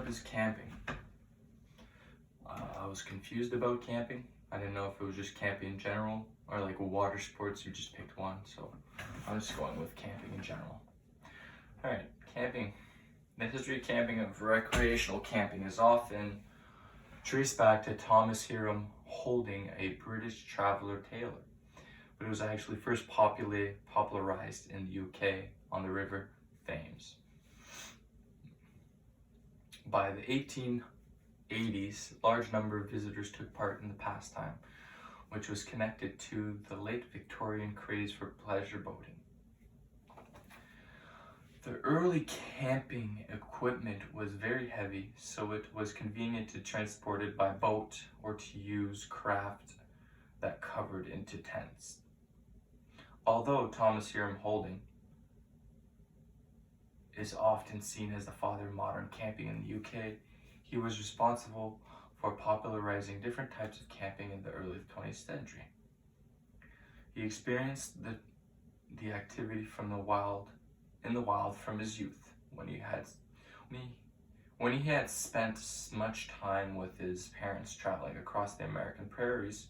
up is camping. I was confused about camping. I didn't know if it was just camping in general or like water sports, you just picked one. So I'm just going with camping in general. All right, camping. The history of camping, of recreational camping, is often traced back to Thomas Hiram holding a British traveler Taylor, but it was actually first popularized in the UK on the River Thames. By the 1880s, a large number of visitors took part in the pastime, which was connected to the late Victorian craze for pleasure boating. The early camping equipment was very heavy, so it was convenient to transport it by boat or to use craft that covered into tents. Although Thomas Hiram Holding is often seen as the father of modern camping in the UK, he was responsible for popularizing different types of camping in the early 20th century. He experienced the activity from the wild from his youth, when he had spent much time with his parents traveling across the American prairies.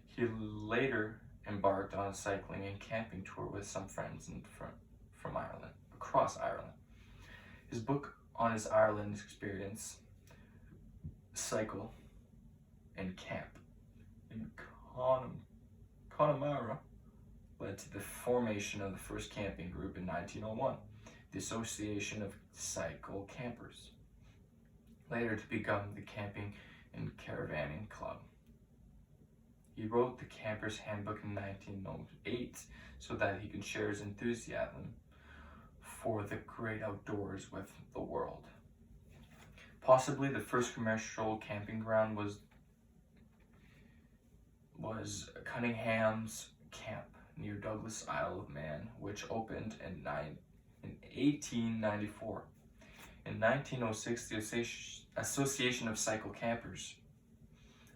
He later embarked on a cycling and camping tour with some friends from Ireland, across Ireland. His book on his Ireland experience, Cycle and Camp in Connemara, led to the formation of the first camping group in 1901, the Association of Cycle Campers, later to become the Camping and Caravanning Club. He wrote the Camper's Handbook in 1908 so that he could share his enthusiasm for the great outdoors with the world. Possibly the first commercial camping ground was Cunningham's Camp near Douglas, Isle of Man, which opened in 1894. In 1906, the Association of Cycle Campers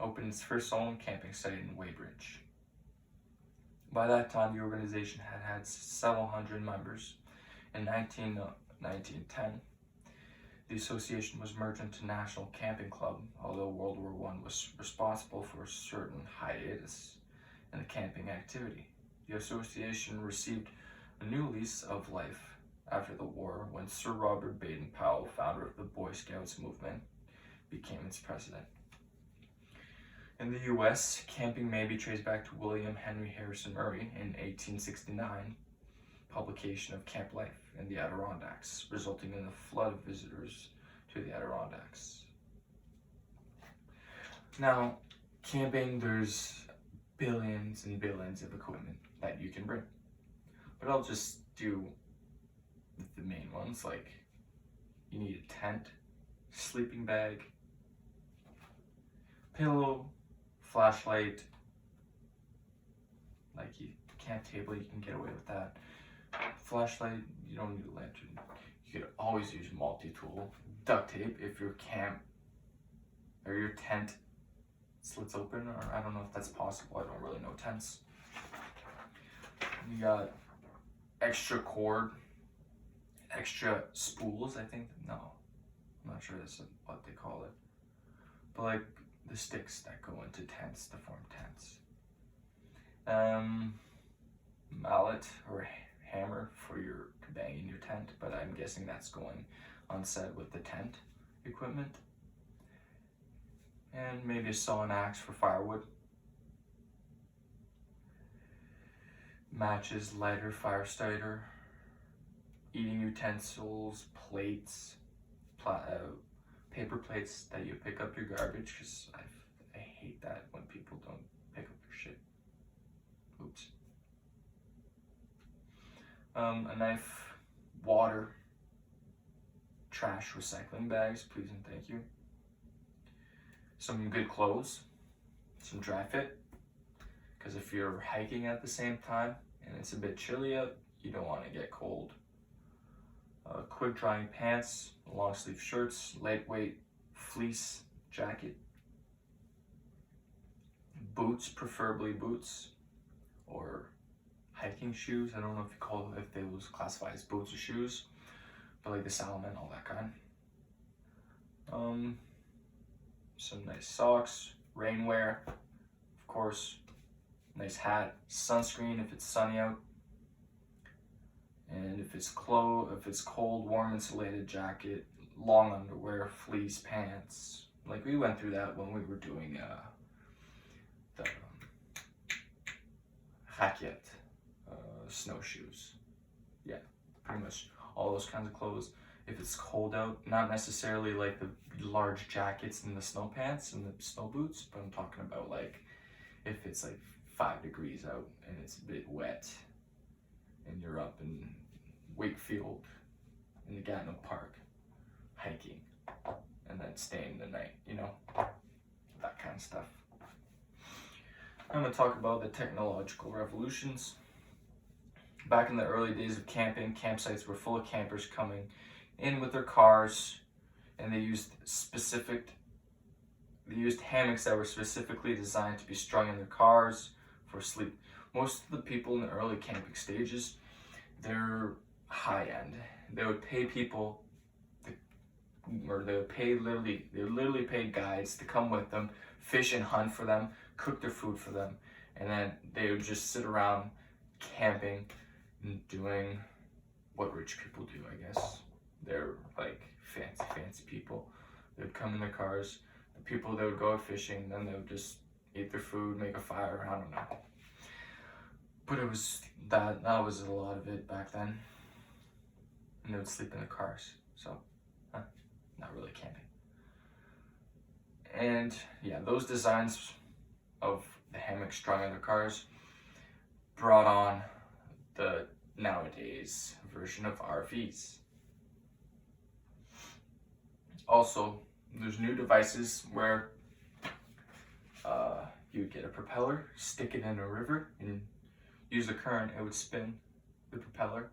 opened its first own camping site in Weybridge. By that time, the organization had several hundred members. In 1910, the association was merged into National Camping Club, although World War I was responsible for a certain hiatus in the camping activity. The association received a new lease of life after the war when Sir Robert Baden-Powell, founder of the Boy Scouts movement, became its president. In the US, camping may be traced back to William Henry Harrison Murray in 1869, publication of Camp Life in the Adirondacks, resulting in a flood of visitors to the Adirondacks. Now, camping, there's billions and billions of equipment that you can bring, but I'll just do the main ones. Like, you need a tent, sleeping bag, pillow, flashlight, like camp table, you can get away with that. Flashlight, you don't need a lantern. You could always use multi-tool. Duct tape if your camp or your tent slits open, or I don't know if that's possible. I don't really know tents. You got extra cord, extra spools, I think. No, I'm not sure that's what they call it. But like the sticks that go into tents to form tents. Mallet or hammer for your to bang in your tent, but I'm guessing that's going on set with the tent equipment. And maybe a saw and axe for firewood. Matches, lighter, fire starter, eating utensils, plates, paper plates that you pick up your garbage, because I hate that when people don't pick up their shit. Oops. A knife, water, trash recycling bags, please and thank you. Some good clothes, some dry fit, because if you're hiking at the same time and it's a bit chilly out, you don't want to get cold. Quick drying pants, long sleeve shirts, lightweight fleece jacket, boots, preferably boots, or hiking shoes. I don't know if they was classified as boots or shoes, but like the Salomon, all that kind. some nice socks, rainwear, of course, nice hat, sunscreen if it's sunny out, and if it's cold, warm insulated jacket, long underwear, fleece pants. Like we went through that when we were doing the raquette, snowshoes. Yeah, pretty much all those kinds of clothes. If it's cold out, not necessarily like the large jackets and the snow pants and the snow boots, but I'm talking about like if it's like 5 degrees out and it's a bit wet and you're up in Wakefield in the Gatineau Park hiking and then staying the night, you know, that kind of stuff. I'm going to talk about the technological revolutions. Back in the early days of camping, campsites were full of campers coming in with their cars, and they used hammocks that were specifically designed to be strung in their cars for sleep. Most of the people in the early camping stages, they're high end. They would pay people, they literally paid guides to come with them, fish and hunt for them, cook their food for them, and then they would just sit around camping and doing what rich people do, I guess. They're like fancy people. They would come in their cars. The people that would go fishing, then they would just eat their food, make a fire, I don't know. But it was that was a lot of it back then. And they would sleep in the cars. So, not really camping. And yeah, those designs of the hammock strung in their cars brought on the nowadays version of RVs. Also, there's new devices where you would get a propeller, stick it in a river, and use the current. It would spin the propeller,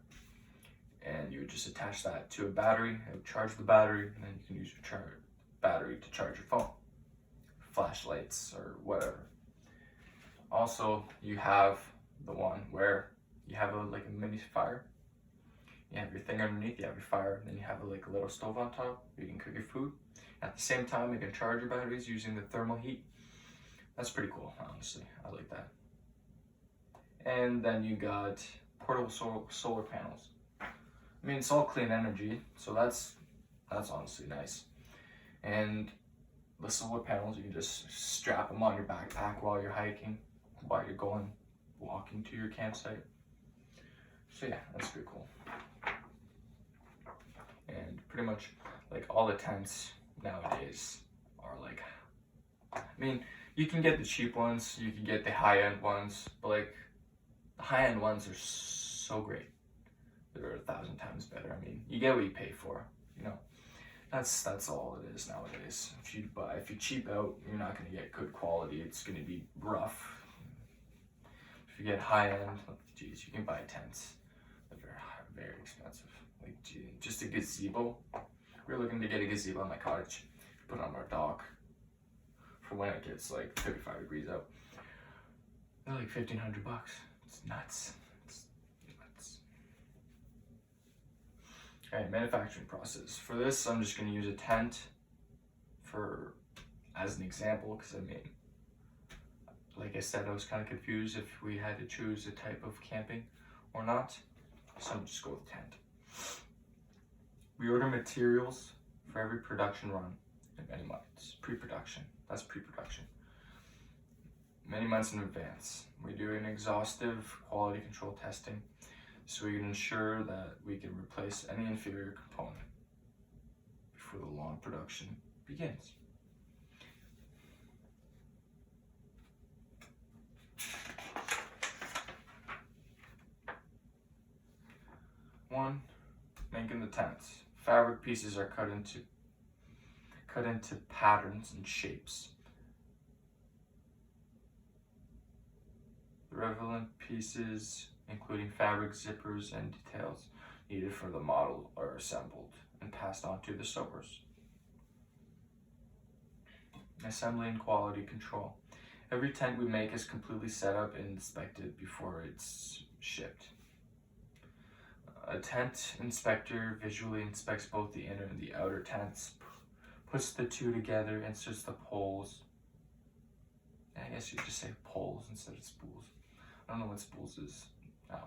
and you would just attach that to a battery. It would charge the battery, and then you can use your battery to charge your phone, flashlights, or whatever. Also, you have the one where you have a mini fire. You have your thing underneath, you have your fire, and then you have a little stove on top. You can cook your food. At the same time, you can charge your batteries using the thermal heat. That's pretty cool, honestly. I like that. And then you got portable solar panels. I mean, it's all clean energy, so that's honestly nice. And the solar panels, you can just strap them on your backpack while you're hiking, while you're walking to your campsite. So yeah, that's pretty cool. And pretty much all the tents nowadays are I mean, you can get the cheap ones, you can get the high-end ones, but the high-end ones are so great. They're 1,000 times better. I mean, you get what you pay for, you know. That's all it is nowadays. If you cheap out, you're not going to get good quality. It's going to be rough. If you get high-end, geez, you can buy tents. They're very expensive. Just a gazebo. We're looking to get a gazebo on my cottage, put it on our dock for when it gets 35 degrees out. They're $1,500. It's nuts. It's nuts. Alright, manufacturing process. For this, I'm just going to use a tent as an example, because I mean, like I said, I was kind of confused if we had to choose a type of camping or not. So I'm just go with tent. We order materials for every production run in many months. Pre-production. That's pre-production. Many months in advance. We do an exhaustive quality control testing so we can ensure that we can replace any inferior component before the long production begins. One, making the tents. Fabric pieces are cut into patterns and shapes. The relevant pieces, including fabric, zippers, and details needed for the model, are assembled and passed on to the sewers. Assembly and quality control. Every tent we make is completely set up and inspected before it's shipped. A tent inspector visually inspects both the inner and the outer tents, puts the two together, inserts the poles. I guess you just say poles instead of spools. I don't know what spools is now.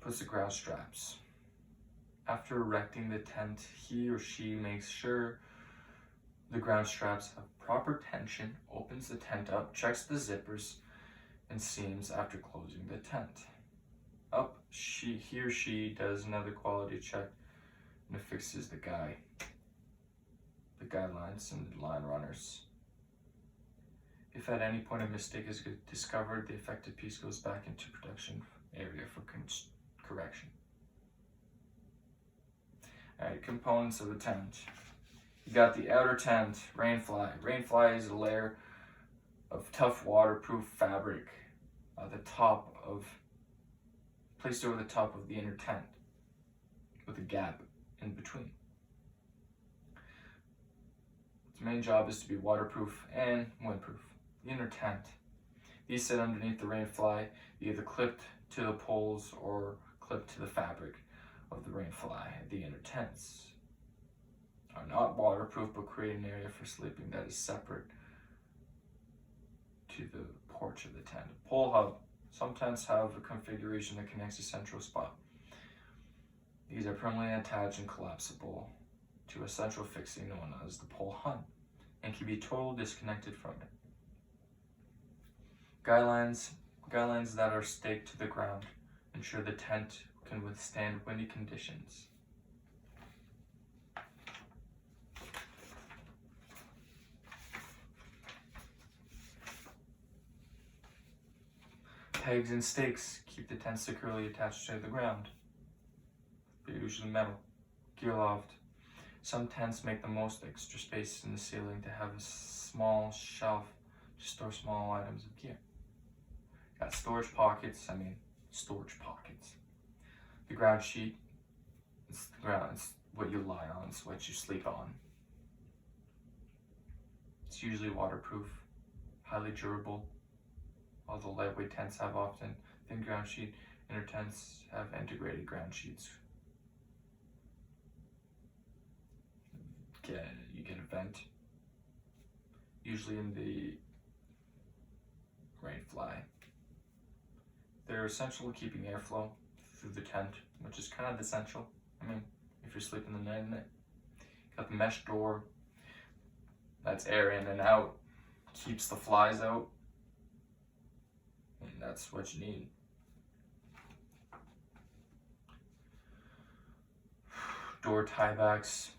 Puts the ground straps. After erecting the tent, he or she makes sure the ground straps have proper tension, opens the tent up, checks the zippers and seams after closing the tent. He or she does another quality check and affixes the guy lines and the line runners. If at any point a mistake is discovered, the affected piece goes back into production area for correction. Alright, components of the tent. You got the outer tent, rainfly. Rainfly is a layer of tough waterproof fabric placed over the top of the inner tent with a gap in between. Its main job is to be waterproof and windproof. The inner tent. These sit underneath the rainfly, either clipped to the poles or clipped to the fabric of the rainfly. The inner tents are not waterproof but create an area for sleeping that is separate to the porch of the tent. Pole hub. Some tents have a configuration that connects a central spot. These are permanently attached and collapsible to a central fixing known as the pole hub and can be totally disconnected from it. Guylines that are staked to the ground ensure the tent can withstand windy conditions. Pegs and stakes keep the tent securely attached to the ground. They're usually metal. Gear loft. Some tents make the most extra space in the ceiling to have a small shelf to store small items of gear. Got storage pockets. The ground sheet. It's the ground. It's what you lie on. It's what you sleep on. It's usually waterproof, highly durable. Although lightweight tents have often thin ground sheet, inner tents have integrated ground sheets. You get a vent, usually in the rainfly. They're essential to keeping airflow through the tent, which is kind of essential. I mean, if you're sleeping the night in it. Got the mesh door, that's air in and out, keeps the flies out. And that's what you need. Door tiebacks.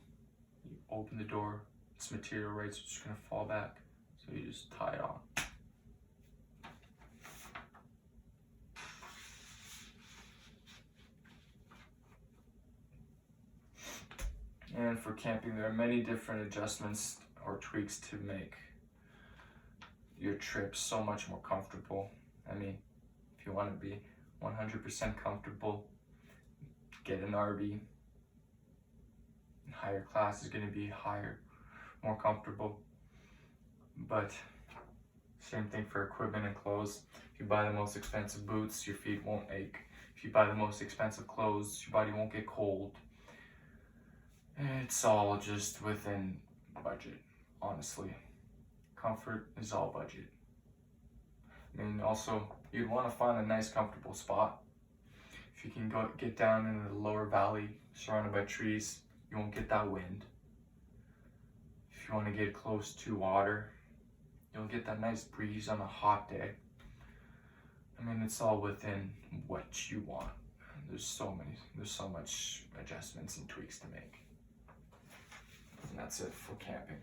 You open the door, this material right, so it's just gonna fall back. So you just tie it on. And for camping, there are many different adjustments or tweaks to make your trip so much more comfortable. I mean, if you want to be 100% comfortable, get an RV. Higher class is going to be higher, more comfortable. But same thing for equipment and clothes. If you buy the most expensive boots, your feet won't ache. If you buy the most expensive clothes, your body won't get cold. It's all just within budget, honestly. Comfort is all budget. I mean, also, you'd want to find a nice, comfortable spot. If you can get down in the lower valley, surrounded by trees, you won't get that wind. If you want to get close to water, you'll get that nice breeze on a hot day. I mean, it's all within what you want. There's so much adjustments and tweaks to make. And that's it for camping.